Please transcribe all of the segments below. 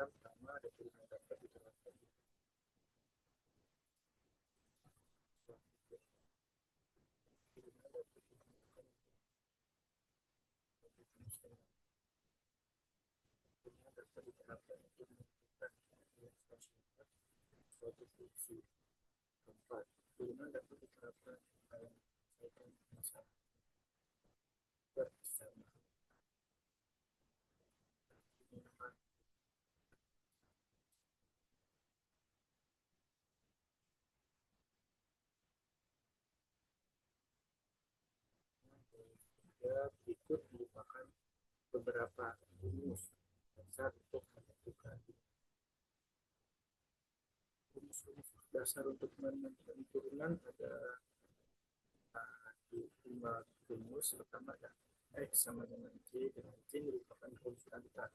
pertama ada turunan dapat diterapkan di turunan dapat ditentukan turunan dapat diterapkan untuk menentukan fungsi suatu fungsi. Keempat, turunan dapat diterapkan dalam menyelesaikan masalah bersama. Berikut merupakan beberapa rumus dasar untuk menentukan rumus dasar untuk menentukan turunan ada di 5 rumus. Pertama ada X sama dengan C, dengan C merupakan konstanta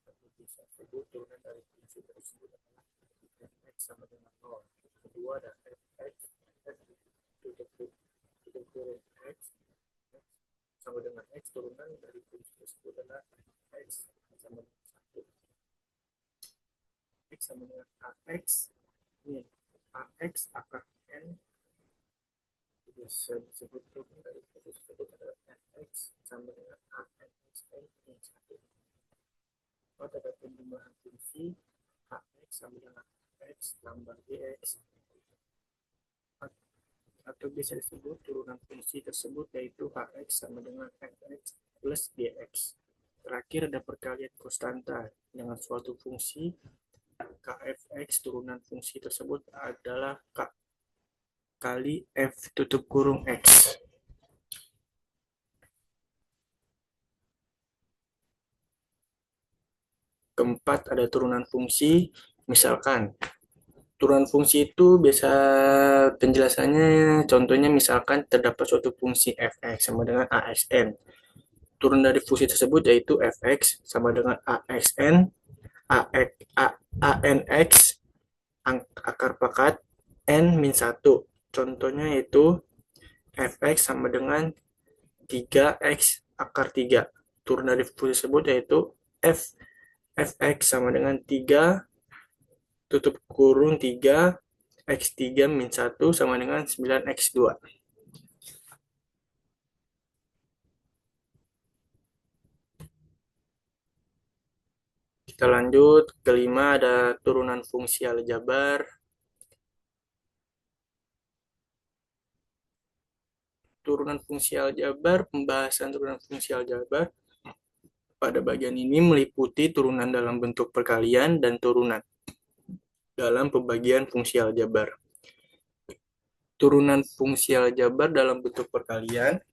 atau bisa sebut turunan dari fungsi tersebut adalah X sama dengan 0. Kedua ada Fx, F tutup kurung X sama dengan X, turunan dari fungsi tersebut adalah X sama dengan 1. X sama dengan AX, ini AX akar N bisa disebut turunan dari fungsi tersebut adalah Fx sama dengan ANX N min 1. Pada pembunuhan fungsi Hx sama dengan X tambah Dx, atau bisa disebut turunan fungsi tersebut yaitu Hx sama dengan Fx plus Dx. Terakhir ada perkalian konstanta dengan suatu fungsi Kfx, turunan fungsi tersebut adalah K kali F tutup kurung X. Keempat ada turunan fungsi, misalkan turunan fungsi itu biasa penjelasannya, contohnya misalkan terdapat suatu fungsi fx sama dengan AXN. Turun dari fungsi tersebut yaitu fx sama dengan AXN, ANX, akar pangkat N min 1. Contohnya yaitu fx sama dengan 3x akar 3. Turun dari fungsi tersebut yaitu fx sama dengan 3 tutup kurung 3 X3 min 1 sama dengan 9X2. Kita lanjut, kelima ada turunan fungsi aljabar. Turunan fungsi aljabar, pembahasan turunan fungsi aljabar pada bagian ini meliputi turunan dalam bentuk perkalian dan turunan dalam pembagian fungsi aljabar. Turunan fungsi aljabar dalam bentuk perkalian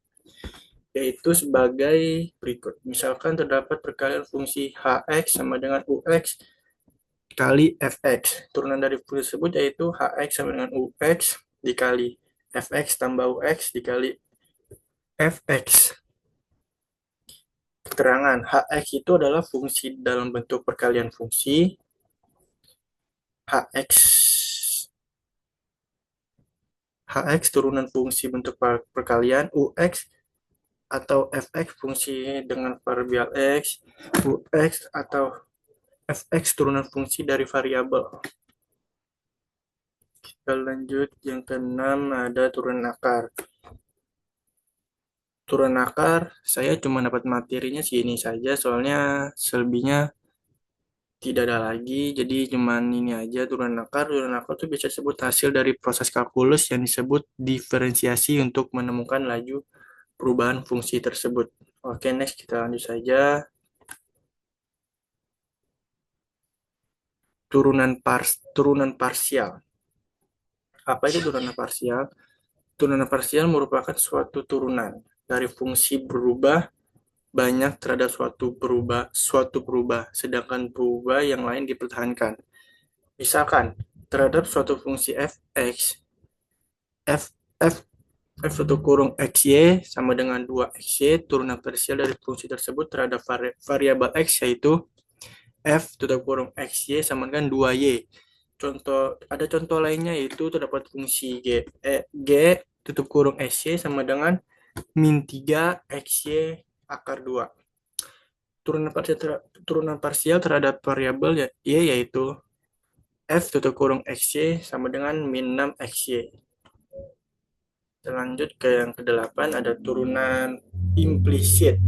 yaitu sebagai berikut. Misalkan terdapat perkalian fungsi Hx sama dengan Ux kali Fx. Turunan dari fungsi tersebut yaitu Hx sama dengan Ux dikali Fx tambah Ux dikali Fx. Keterangan Hx itu adalah fungsi dalam bentuk perkalian fungsi. Hx turunan fungsi bentuk perkalian, Ux atau Fx fungsi dengan variabel X, Ux atau Fx turunan fungsi dari variabel. Kita lanjut, yang keenam ada turunan akar. Turunan akar, saya cuma dapat materinya segini saja, soalnya selebihnya tidak ada lagi. Jadi cuman ini aja turunan akar. Turunan akar itu bisa disebut hasil dari proses kalkulus yang disebut diferensiasi untuk menemukan laju perubahan fungsi tersebut. Oke, next kita lanjut saja. Turunan parsial. Apa itu turunan parsial? Turunan parsial merupakan suatu turunan dari fungsi berubah banyak terhadap suatu berubah, sedangkan berubah yang lain dipertahankan. Misalkan terhadap suatu fungsi f(x), f f f satu kurung xy sama dengan 2xy, turunan parsial dari fungsi tersebut terhadap variabel x yaitu f tutup kurung xy sama dengan 2y. Contoh lainnya yaitu terdapat fungsi g tutup kurung xy sama dengan min 3 xy akar 2. Turunan parsial terhadap variabel y yaitu f tutup kurung xy sama dengan min 6 xy. Kita lanjut ke yang kedelapan, ada turunan implisit.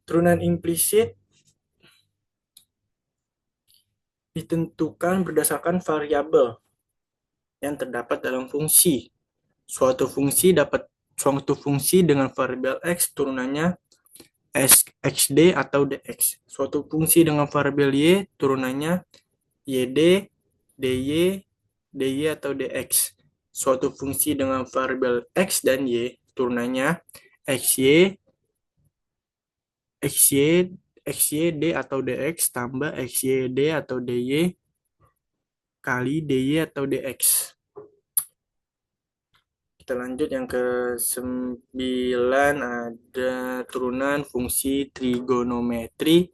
Turunan implisit ditentukan berdasarkan variabel yang terdapat dalam fungsi. Suatu fungsi dengan variabel x turunannya xd atau dx. Suatu fungsi dengan variabel y turunannya yd, dy, dy atau dx. Suatu fungsi dengan variabel x dan y turunannya xy, xy, xyd atau dx tambah xyd atau dy kali dy atau dx. Kita lanjut yang ke-9, ada turunan fungsi trigonometri.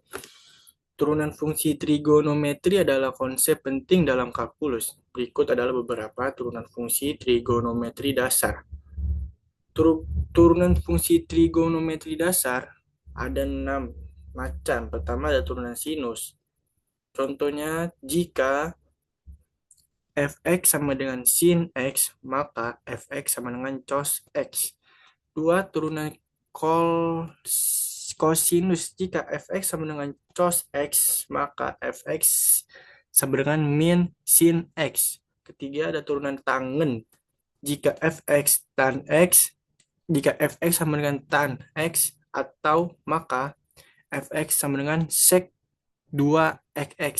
Turunan fungsi trigonometri adalah konsep penting dalam kalkulus. Berikut adalah beberapa turunan fungsi trigonometri dasar. Turunan fungsi trigonometri dasar ada 6 macam. Pertama ada turunan sinus. Contohnya, jika fx sama dengan sin x, maka fx sama dengan cos x. Dua, turunan cosinus. Jika fx sama dengan cos x, maka fx sama dengan min sin x. Ketiga, ada turunan tangen. Jika fx tan x, jika fx sama dengan tan x, atau maka fx sama dengan sec 2xx.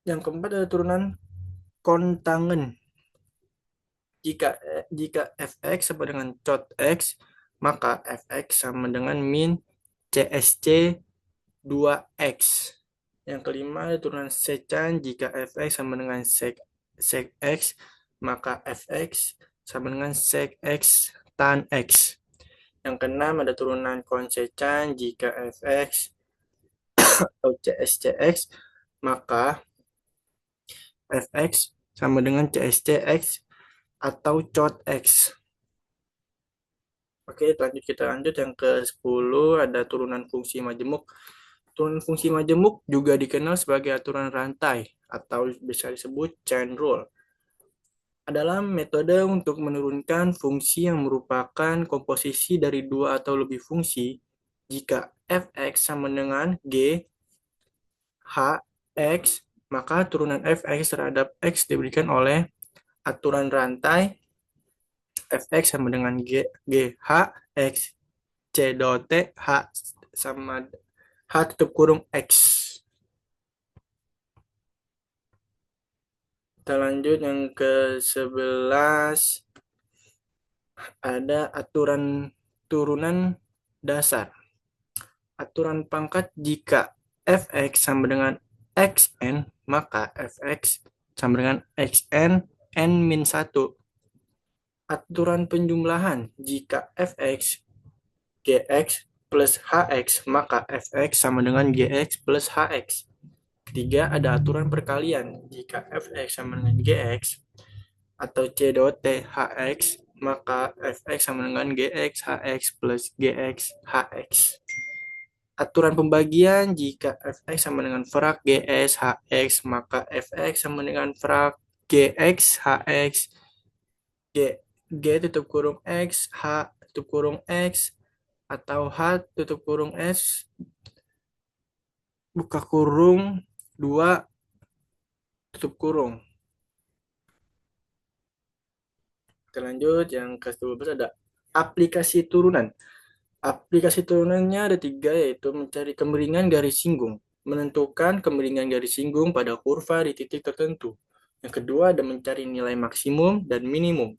Yang keempat ada turunan kontangen. Jika fx sama dengan cot x, maka fx sama dengan min csc 2x. Yang kelima ada turunan secan. Jika fx sama dengan sec x, maka fx sama dengan sec x tan x. Yang keenam ada turunan konsecan. Jika fx atau cscx, maka fx sama dengan cscx atau cot x. Oke, kita lanjut yang ke-10, ada turunan fungsi majemuk. Turunan fungsi majemuk juga dikenal sebagai aturan rantai atau bisa disebut chain rule. Adalah metode untuk menurunkan fungsi yang merupakan komposisi dari dua atau lebih fungsi jika fx sama dengan g, h, x, maka turunan fx terhadap x diberikan oleh aturan rantai fx sama dengan g h x c dot t h sama h tutup kurung x. Kita lanjut yang ke-11, ada aturan turunan dasar. Aturan pangkat, jika fx sama dengan xn, maka fx sama dengan xn n-1. Aturan penjumlahan, jika fx gx plus hx, maka fx sama dengan gx plus hx. Ketiga, ada aturan perkalian. Jika fx sama dengan gx atau c dot t hx, maka fx sama dengan gx hx plus gx hx. Aturan pembagian, jika fx sama dengan frak gs hx, maka fx sama dengan frak gx hx g tutup kurung x h tutup kurung x atau h tutup kurung s buka kurung, 2 tutup kurung. Kita lanjut, yang ke-12 ada aplikasi turunan. Aplikasi turunannya ada 3, yaitu mencari kemiringan garis singgung, menentukan kemiringan garis singgung pada kurva di titik tertentu. Yang kedua ada mencari nilai maksimum dan minimum,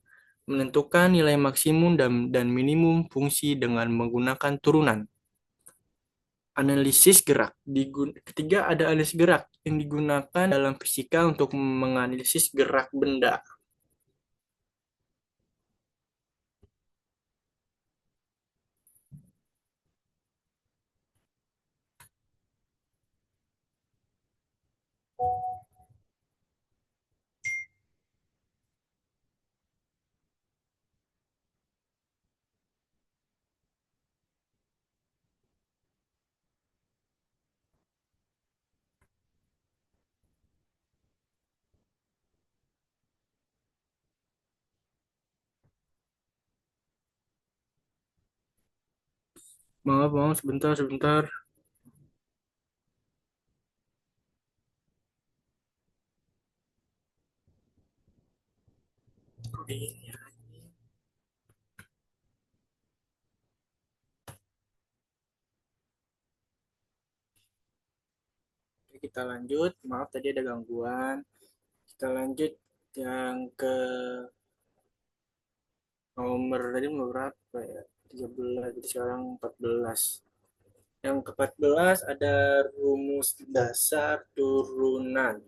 menentukan nilai maksimum dan minimum fungsi dengan menggunakan turunan. Analisis gerak. Ketiga ada analisis gerak yang digunakan dalam fisika untuk menganalisis gerak benda. Maaf, maaf, sebentar, sebentar. Oke, kita lanjut. Maaf tadi ada gangguan. Kita lanjut yang ke nomor tadi nomor berapa ya? 13, jadi sekarang 14. Yang ke-14 ada rumus dasar turunan.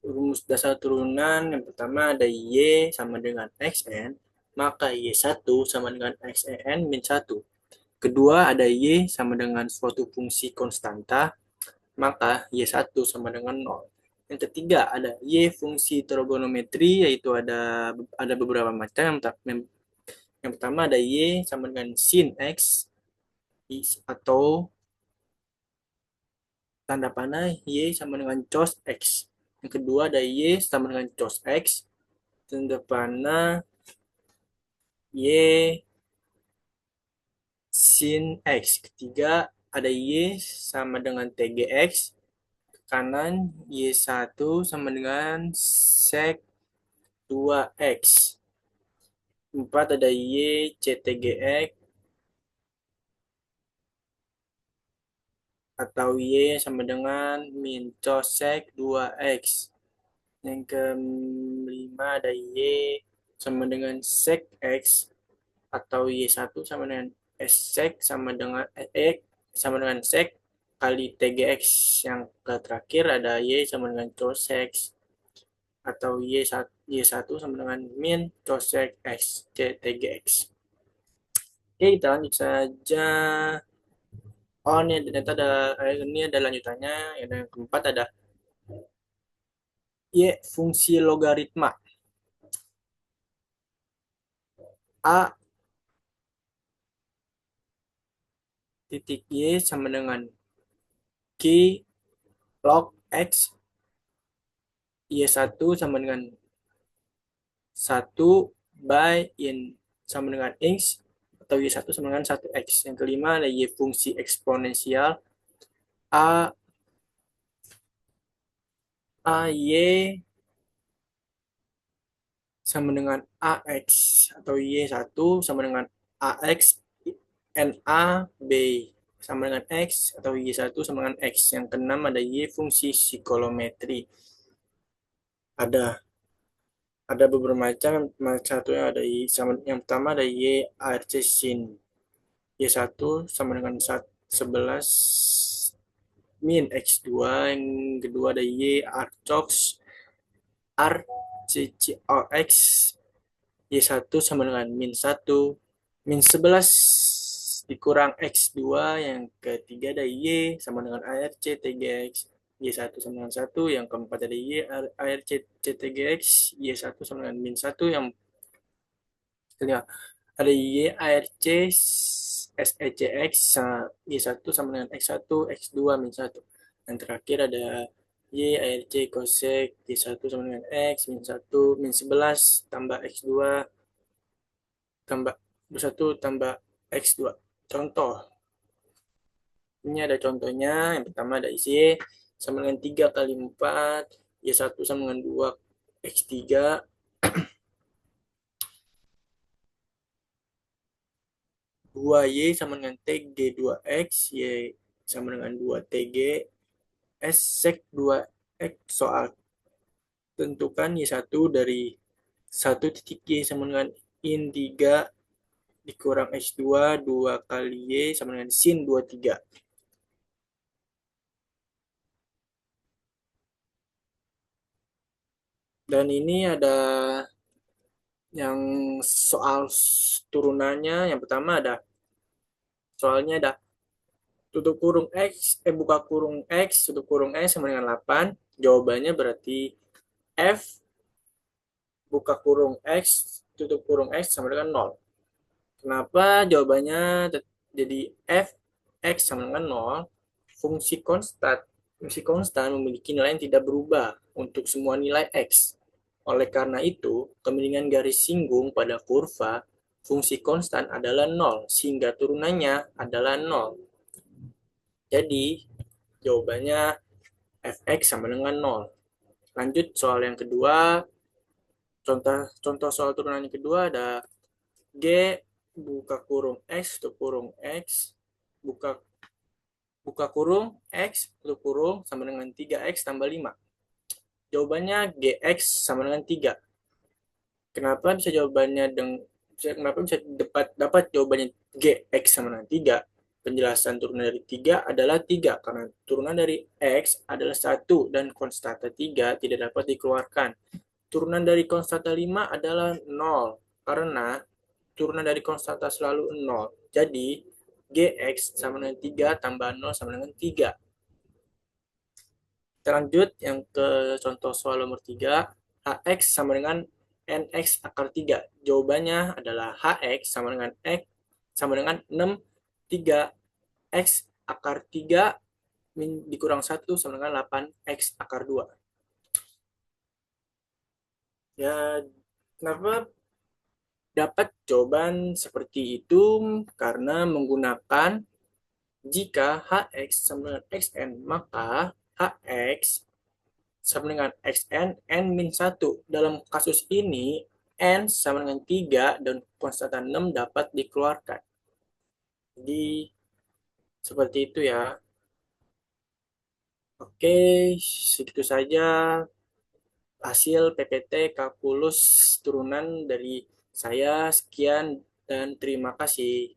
Rumus dasar turunan yang pertama ada Y sama dengan XN, maka Y1 sama dengan XN min 1. Kedua ada Y sama dengan suatu fungsi konstanta, maka Y1 sama dengan 0. Yang ketiga ada Y fungsi trigonometri, yaitu ada beberapa macam. Yang pertama ada Y sama dengan sin X atau tanda panah Y sama dengan cos X. Yang kedua ada Y sama dengan cos X, tanda panah Y sin X. Ketiga ada Y sama dengan TGX, kanan Y1 sama dengan sec 2X. Empat ada Y CTGX atau Y sama dengan min cosec 2X. Yang kelima ada Y sama dengan sec X atau Y1 sama dengan S sec sama dengan X sama dengan sec kali TGX. Yang terakhir ada Y sama dengan cosec atau Y1 sama dengan min cosec X TGX. Oke, kita lanjut saja. Oh, ini ternyata ini ada lanjutannya. Yang keempat ada Y fungsi logaritma. A titik Y sama dengan Q log X. Y1 sama dengan 1/in sama dengan X atau Y1 sama dengan 1X. Yang kelima ada Y fungsi eksponensial. A Y sama dengan AX atau Y1 sama dengan AX NA B sama dengan X atau Y1 sama dengan X. Yang keenam ada Y fungsi psikolometri. Ada ada beberapa macam. Satunya ada yang pertama ada Y ARC sin Y1 sama dengan 11 min X2. Yang kedua ada Y arcox RCCOX Y1 sama dengan min 1 min 11 dikurang X2. Yang ketiga ada Y sama dengan ARC TGX Y1 sama dengan 1. Yang keempat ada Y ARC TGX Y1 sama dengan min 1. Yang kelima ada Y ARC SECX Y1 sama dengan X1 X2 min 1. Yang terakhir ada Y ARC cosec Y1 sama dengan X min 1 min 11 tambah X2 tambah 1 tambah X2. Contoh, Ini ada contohnya. Yang pertama ada isi sama dengan 3 kali 4, Y1 sama dengan 2 X3, 2Y sama dengan TG 2X, Y sama dengan 2TG, S sek 2X. Soal tentukan Y1 dari 1 titik Y sama dengan in 3 dikurang X2, 2 kali Y sama dengan sin 23. Dan ini ada yang soal turunannya. Yang pertama ada soalnya ada tutup kurung X, buka kurung X, tutup kurung X sama dengan 8. Jawabannya berarti F buka kurung X, tutup kurung X sama dengan 0. Kenapa jawabannya jadi F X sama dengan 0? Fungsi konstan. Fungsi konstan memiliki nilai yang tidak berubah untuk semua nilai X. Oleh karena itu, kemiringan garis singgung pada kurva fungsi konstan adalah 0, sehingga turunannya adalah 0. Jadi, jawabannya Fx sama dengan 0. Lanjut soal yang kedua. Contoh contoh soal turunan yang kedua ada G buka kurung X tutup kurung X buka buka kurung X tutup kurung sama dengan 3X tambah 5. Jawabannya Gx sama dengan 3. Kenapa bisa jawabannya kenapa bisa dapat jawabannya Gx sama dengan 3? Penjelasan turunan dari 3 adalah 3 karena turunan dari X adalah 1 dan konstanta 3 tidak dapat dikeluarkan. Turunan dari konstanta 5 adalah 0 karena turunan dari konstanta selalu 0. Jadi Gx sama dengan 3 tambah 0 sama dengan 3. Kita lanjut yang ke contoh soal nomor 3. Hx sama dengan nx akar 3. Jawabannya adalah Hx sama dengan X sama dengan 6, 3 X akar 3 dikurang 1 sama dengan 8 X akar 2. Ya, kenapa dapat jawaban seperti itu? Karena menggunakan jika Hx sama dengan Xn, maka Hx sama dengan Xn, N min 1. Dalam kasus ini, N sama dengan 3 dan konstanta 6 dapat dikeluarkan. Jadi, seperti itu ya. Oke, segitu saja hasil PPT kalkulus turunan dari saya. Sekian dan terima kasih.